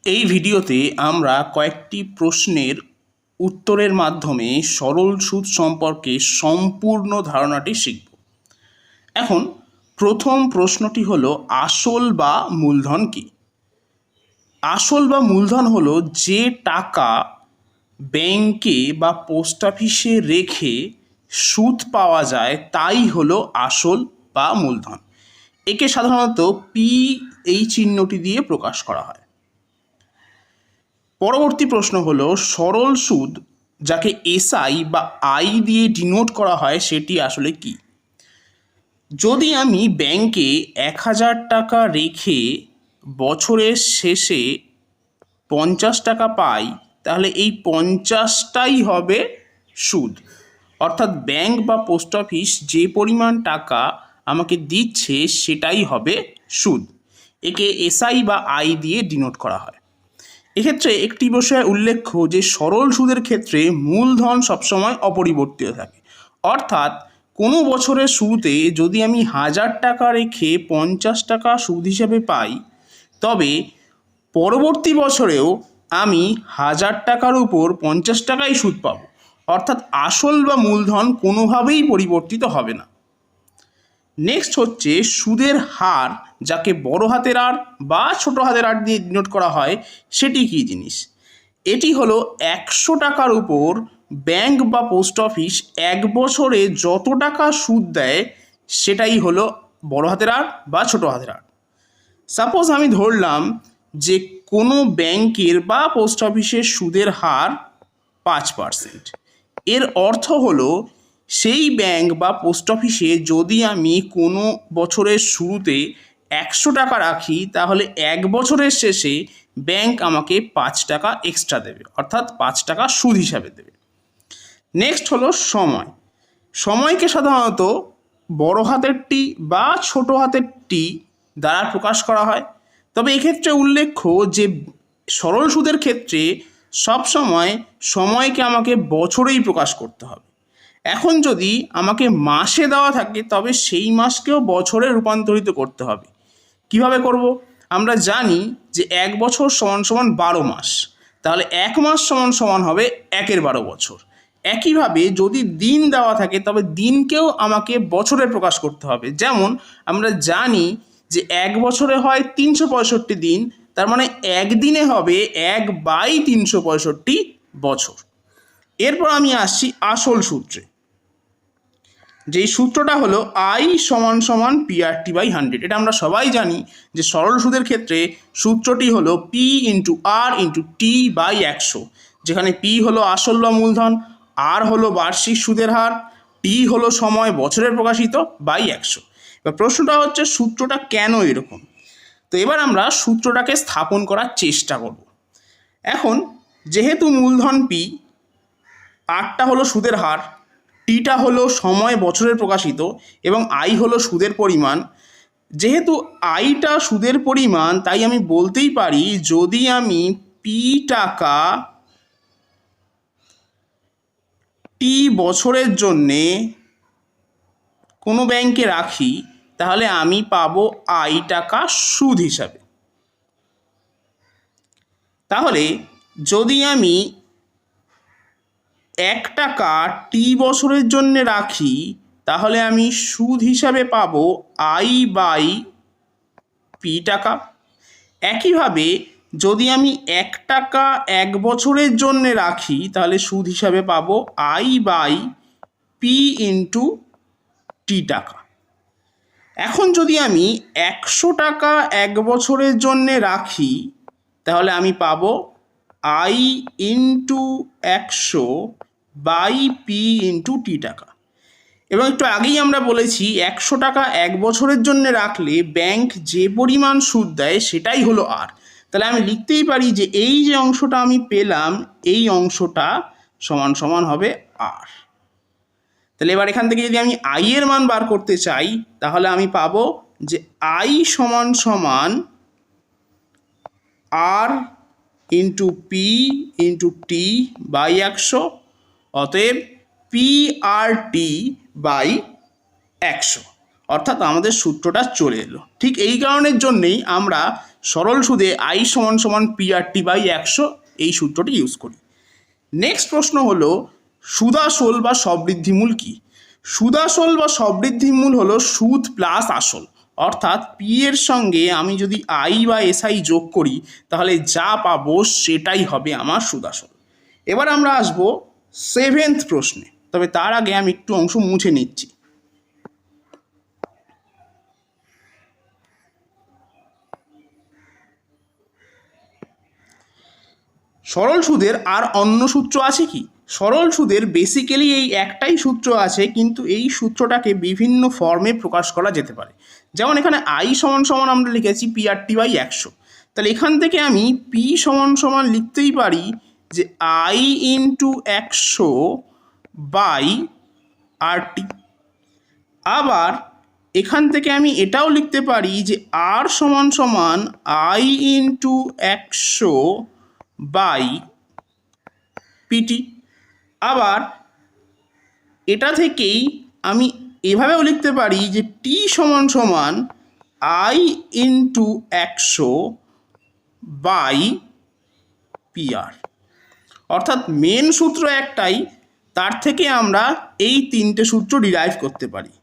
এই ভিডিওতে আমরা কয়েকটি প্রশ্নের উত্তরের মাধ্যমে সরল সুদ সম্পর্কে সম্পূর্ণ ধারণাটি শিখব। এখন প্রথম প্রশ্নটি হলো আসল বা মূলধন কি? আসল বা মূলধন হলো যে টাকা ব্যাংকে বা পোস্ট অফিসে রেখে সুদ পাওয়া যায় তাই হলো আসল বা মূলধন। একে সাধারণত পি এই চিহ্নটি দিয়ে প্রকাশ করা হয়। পরবর্তী প্রশ্ন হলো সরল সুদ যাকে এসআই বা আই দিয়ে ডিনোট করা হয় সেটি আসলে কি? যদি আমি ব্যাংকে ১,০০০ টাকা রেখে বছরের শেষে ৫০ টাকা পাই, তাহলে এই ৫০টাই হবে সুদ। অর্থাৎ ব্যাংক বা পোস্ট অফিস যে পরিমাণ টাকা আমাকে দিচ্ছে সেটাই হবে সুদ। একে এসআই বা আই দিয়ে ডিনোট করা হয়। এক্ষেত্রে একটি বিষয় উল্লেখ্য যে সরল সুদের ক্ষেত্রে মূলধন সবসময় অপরিবর্তিত থাকে। অর্থাৎ কোনো বছরের শুরুতে যদি আমি ১,০০০ টাকা রেখে ৫০ টাকা সুদ হিসেবে পাই, তবে পরবর্তী বছরেও আমি ১,০০০ টাকার উপর ৫০ টাকাই সুদ পাবো। অর্থাৎ আসল বা মূলধন কোনোভাবেই পরিবর্তিত হবে না। নেক্সট হচ্ছে সুদের হার, যাকে বড় হাতের আর বা ছোট হাতের আর দিয়ে ডিনোট করা হয়, সেটি কী জিনিস? এটি হলো ১০০ টাকার উপর ব্যাংক বা পোস্ট অফিস ১ বছরে যত টাকা সুদ দেয় সেটাই হলো বড় হাতের আর বা ছোট হাতের আর। সাপোজ আমি ধরলাম যে কোনো ব্যাংকের বা পোস্ট অফিসের সুদের হার ৫%। এর অর্থ হলো সেই ব্যাংক বা পোস্ট অফিসে যদি আমি কোনো বছরের শুরুতে ১০০ টাকা রাখি, তাহলে ১ বছরের শেষে ব্যাংক আমাকে ৫ টাকা এক্সট্রা দেবে, অর্থাৎ ৫ টাকা সুদ হিসাবে দেবে। নেক্সট হলো সময়। সময়কে সাধারণত বড় হাতের টি বা ছোট হাতের টি দ্বারা প্রকাশ করা হয়। তবে এক্ষেত্রে উল্লেখ্য যে সরল সুদের ক্ষেত্রে সবসময় সময়কে আমাকে বছরেই প্রকাশ করতে হবে। এখন যদি আমাকে মাসে দেওয়া থাকে তবে সেই মাসকেও বছরে রূপান্তরিত করতে হবে। কিভাবে করব? আমরা জানি যে ১ বছর সমান সমান ১২ মাস, তাহলে ১ মাস সমান সমান হবে ১-এর ১২ বছর। একইভাবে যদি দিন দেওয়া থাকে তবে দিনকেও আমাকে বছরে প্রকাশ করতে হবে। যেমন আমরা জানি যে ১ বছরে হয় ৩৬৫ দিন, তার মানে একদিনে হবে ১/৩৬৫ বছর। এরপর আমি আসছি আসল সূত্রে। যেই সূত্রটা হলো আই সমান সমান PRT/100। এটা আমরা সবাই জানি যে সরল সুদের ক্ষেত্রে সূত্রটি হলো P/R/T/100, যেখানে P হলো আসল বা মূলধন, আর হলো বার্ষিক সুদের হার, টি হলো সময় বছরের প্রকাশিত বাই ১০০। এবার প্রশ্নটা হচ্ছে সূত্রটা কেন এরকম? তো এবার আমরা সূত্রটাকে স্থাপন করার চেষ্টা করব। এখন যেহেতু মূলধন পি, আরটা হলো সুদের হার, টিটা হলো সময় বছরের প্রকাশিত এবং আই হলো সুদের পরিমাণ। যেহেতু আইটা সুদের পরিমাণ, তাই আমি বলতেই পারি যদি আমি পি টাকা টি বছরের জন্যে কোনো ব্যাংকে রাখি, তাহলে আমি পাবো আই টাকা সুদ হিসাবে। তাহলে যদি আমি ১ টাকা টি বছরের জন্য রাখি, তাহলে আমি সুদ হিসাবে পাবো I/P টাকা। একইভাবে যদি আমি ১ টাকা ১ বছরের জন্য রাখি, তাহলে সুদ হিসাবে পাবো I/P × T টাকা। এখন যদি আমি ১০০ টাকা ১ বছরের জন্য রাখি, তাহলে আমি পাবো I × ১০০/P × T টাকা। এবং একটু আগেই আমরা বলেছি ১০০ টাকা ১ বছরের জন্য রাখলে ব্যাংক যে পরিমাণ সুদ দেয় সেটাই হলো আর। তাহলে আমি লিখতেই পারি যে এই যে অংশটা আমি পেলাম, এই অংশটা সমান সমান হবে আর। তাহলে এবার এখান থেকে যদি আমি আই এর মান বার করতে চাই, তাহলে আমি পাবো যে আই সমান সমান আর × P × T/১০০, অতএব PRT/১০০। অর্থাৎ আমাদের সূত্রটা চলে এলো। ঠিক এই কারণের জন্যেই আমরা সরল সুদে আই সমান সমান পিআরটি বাই 100 এই সূত্রটি ইউজ করি। নেক্সট প্রশ্ন হলো সুদাসল বা সবৃদ্ধিমূল কি? সুদাসল বা সবৃদ্ধিমূল হলো সুদ প্লাস আসল, অর্থাৎ পি এর সঙ্গে আমি যদি আই বা এসআই যোগ করি তাহলে যা পাবো সেটাই হবে আমার সুদাসল। এবার আমরা আসবো 7th প্রশ্নে, তবে তার আগে আমি একটু অংশ মুছে নিচ্ছি। সরল সুদের আর অন্য সূত্র আছে কি? সরল সুদের বেসিক্যালি এই একটাই সূত্র আছে, কিন্তু এই সূত্রটাকে বিভিন্ন ফর্মে প্রকাশ করা যেতে পারে। যেমন এখানে আই সমান সমান আমরা লিখেছি পিআরটি বাই 100, তাহলে এখান থেকে আমি পি সমান সমান লিখতেই পারি যে আই ইন্টু 100 বাই আরটি। আবার এখান থেকে আমি এটাও লিখতে পারি যে আর সমান সমান আই ইন্টু 100 বাই পিটি। আবার এটা থেকেই আমি এভাবেও লিখতে পারি যে টি সমান সমান আই ইন্টু 100 বাই পিআর। অর্থাৎ মেন সূত্র একটাই, তার থেকে আমরা এই তিনটে সূত্র ডিরাইভ করতে পারি।